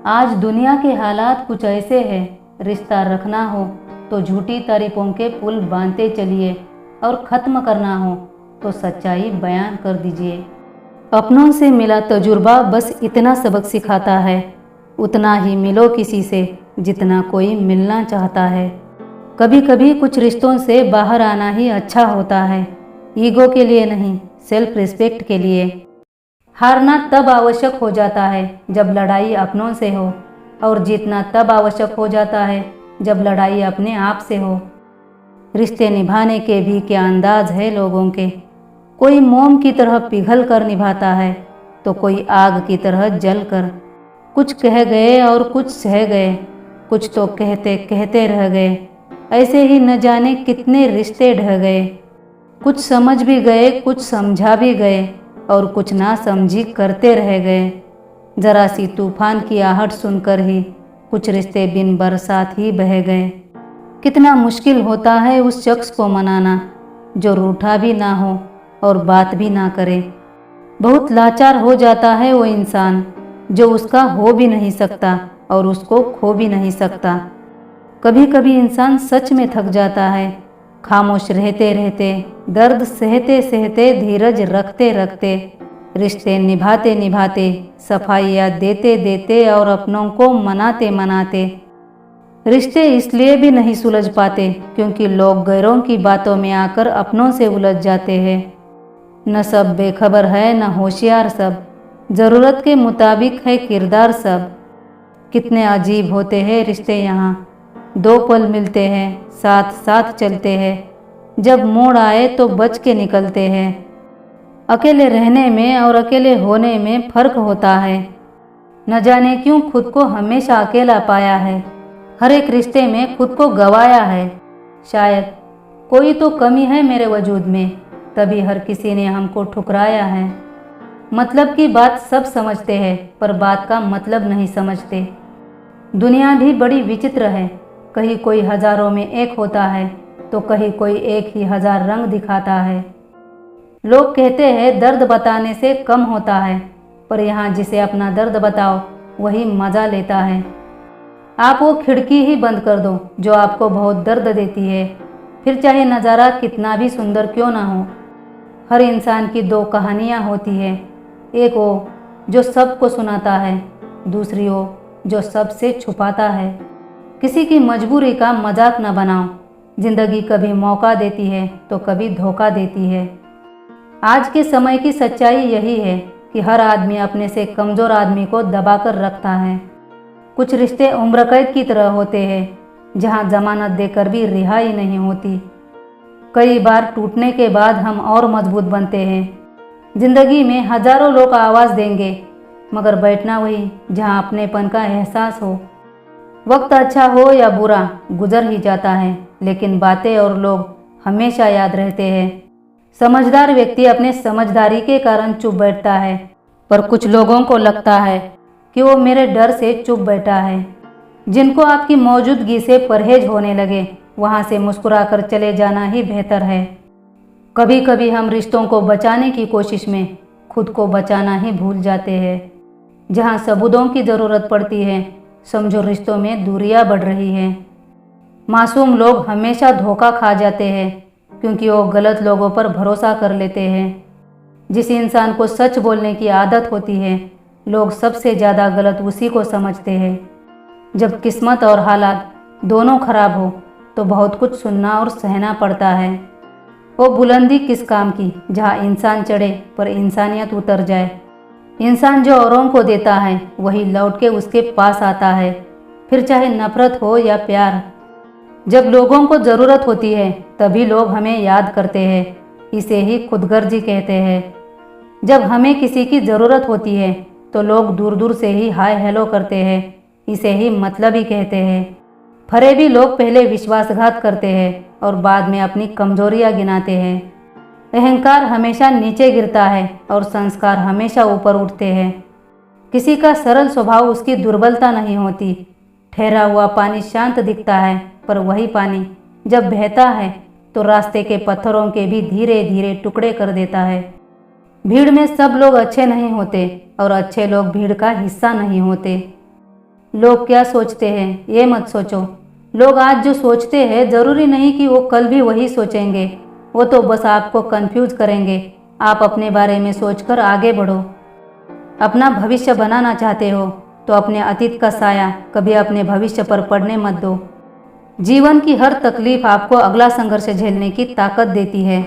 आज दुनिया के हालात कुछ ऐसे हैं, रिश्ता रखना हो तो झूठी तारीफों के पुल बांधते चलिए और ख़त्म करना हो तो सच्चाई बयान कर दीजिए। अपनों से मिला तजुर्बा बस इतना सबक सिखाता है, उतना ही मिलो किसी से जितना कोई मिलना चाहता है। कभी कभी कुछ रिश्तों से बाहर आना ही अच्छा होता है, ईगो के लिए नहीं, सेल्फ रिस्पेक्ट के लिए। हारना तब आवश्यक हो जाता है जब लड़ाई अपनों से हो, और जीतना तब आवश्यक हो जाता है जब लड़ाई अपने आप से हो। रिश्ते निभाने के भी क्या अंदाज है लोगों के, कोई मोम की तरह पिघल कर निभाता है तो कोई आग की तरह जल कर। कुछ कह गए और कुछ सह गए, कुछ तो कहते कहते रह गए। ऐसे ही न जाने कितने रिश्ते ढह गए। कुछ समझ भी गए, कुछ समझा भी गए, और कुछ ना समझी करते रह गए। जरा सी तूफान की आहट सुनकर ही कुछ रिश्ते बिन बरसात ही बह गए। कितना मुश्किल होता है उस शख्स को मनाना जो रूठा भी ना हो और बात भी ना करे। बहुत लाचार हो जाता है वो इंसान जो उसका हो भी नहीं सकता और उसको खो भी नहीं सकता। कभी कभी इंसान सच में थक जाता है, खामोश रहते रहते, दर्द सहते सहते, धीरज रखते रखते, रिश्ते निभाते निभाते, सफाइयाँ देते देते और अपनों को मनाते मनाते। रिश्ते इसलिए भी नहीं सुलझ पाते क्योंकि लोग गैरों की बातों में आकर अपनों से उलझ जाते हैं। न सब बेखबर है, न होशियार सब, ज़रूरत के मुताबिक है किरदार सब। कितने अजीब होते हैं रिश्ते यहाँ, दो पल मिलते हैं, साथ साथ चलते हैं, जब मोड़ आए तो बच के निकलते हैं। अकेले रहने में और अकेले होने में फ़र्क होता है। न जाने क्यों खुद को हमेशा अकेला पाया है, हर एक रिश्ते में खुद को गंवाया है। शायद कोई तो कमी है मेरे वजूद में, तभी हर किसी ने हमको ठुकराया है। मतलब की बात सब समझते हैं पर बात का मतलब नहीं समझते। दुनिया भी बड़ी विचित्र है, कहीं कोई हजारों में एक होता है तो कहीं कोई एक ही हजार रंग दिखाता है। लोग कहते हैं दर्द बताने से कम होता है, पर यहाँ जिसे अपना दर्द बताओ वही मज़ा लेता है। आप वो खिड़की ही बंद कर दो जो आपको बहुत दर्द देती है, फिर चाहे नज़ारा कितना भी सुंदर क्यों ना हो। हर इंसान की दो कहानियाँ होती है, एक वो जो सबको सुनाता है, दूसरी वो जो सबसे छुपाता है। किसी की मजबूरी का मजाक न बनाओ, जिंदगी कभी मौका देती है तो कभी धोखा देती है। आज के समय की सच्चाई यही है कि हर आदमी अपने से कमज़ोर आदमी को दबाकर रखता है। कुछ रिश्ते उम्र कैद की तरह होते हैं जहां जमानत देकर भी रिहाई नहीं होती। कई बार टूटने के बाद हम और मजबूत बनते हैं। जिंदगी में हजारों लोग आवाज़ देंगे मगर बैठना वही जहां अपनेपन का एहसास हो। वक्त अच्छा हो या बुरा गुजर ही जाता है, लेकिन बातें और लोग हमेशा याद रहते हैं। समझदार व्यक्ति अपने समझदारी के कारण चुप बैठता है, पर कुछ लोगों को लगता है कि वो मेरे डर से चुप बैठा है। जिनको आपकी मौजूदगी से परहेज होने लगे वहाँ से मुस्कुराकर चले जाना ही बेहतर है। कभी कभी हम रिश्तों को बचाने की कोशिश में खुद को बचाना ही भूल जाते हैं। जहाँ सबूतों की ज़रूरत पड़ती है समझो रिश्तों में दूरियां बढ़ रही हैं। मासूम लोग हमेशा धोखा खा जाते हैं क्योंकि वो गलत लोगों पर भरोसा कर लेते हैं। जिस इंसान को सच बोलने की आदत होती है लोग सबसे ज़्यादा गलत उसी को समझते हैं। जब किस्मत और हालात दोनों खराब हो तो बहुत कुछ सुनना और सहना पड़ता है। वो बुलंदी किस काम की जहाँ इंसान चढ़े पर इंसानियत उतर जाए। इंसान जो औरों को देता है वही लौट के उसके पास आता है, फिर चाहे नफरत हो या प्यार। जब लोगों को ज़रूरत होती है तभी लोग हमें याद करते हैं, इसे ही खुदगर्जी कहते हैं। जब हमें किसी की ज़रूरत होती है तो लोग दूर दूर से ही हाय हेलो करते हैं, इसे ही मतलबी कहते हैं। फरेबी लोग पहले विश्वासघात करते हैं और बाद में अपनी कमजोरियां गिनाते हैं। अहंकार हमेशा नीचे गिरता है और संस्कार हमेशा ऊपर उठते हैं। किसी का सरल स्वभाव उसकी दुर्बलता नहीं होती। ठहरा हुआ पानी शांत दिखता है, पर वही पानी जब बहता है तो रास्ते के पत्थरों के भी धीरे धीरे टुकड़े कर देता है। भीड़ में सब लोग अच्छे नहीं होते और अच्छे लोग भीड़ का हिस्सा नहीं होते। लोग क्या सोचते हैं ये मत सोचो। लोग आज जो सोचते हैं ज़रूरी नहीं कि वो कल भी वही सोचेंगे। वो तो बस आपको कंफ्यूज करेंगे। आप अपने बारे में सोचकर आगे बढ़ो। अपना भविष्य बनाना चाहते हो तो अपने अतीत का साया कभी अपने भविष्य पर पड़ने मत दो। जीवन की हर तकलीफ आपको अगला संघर्ष झेलने की ताकत देती है।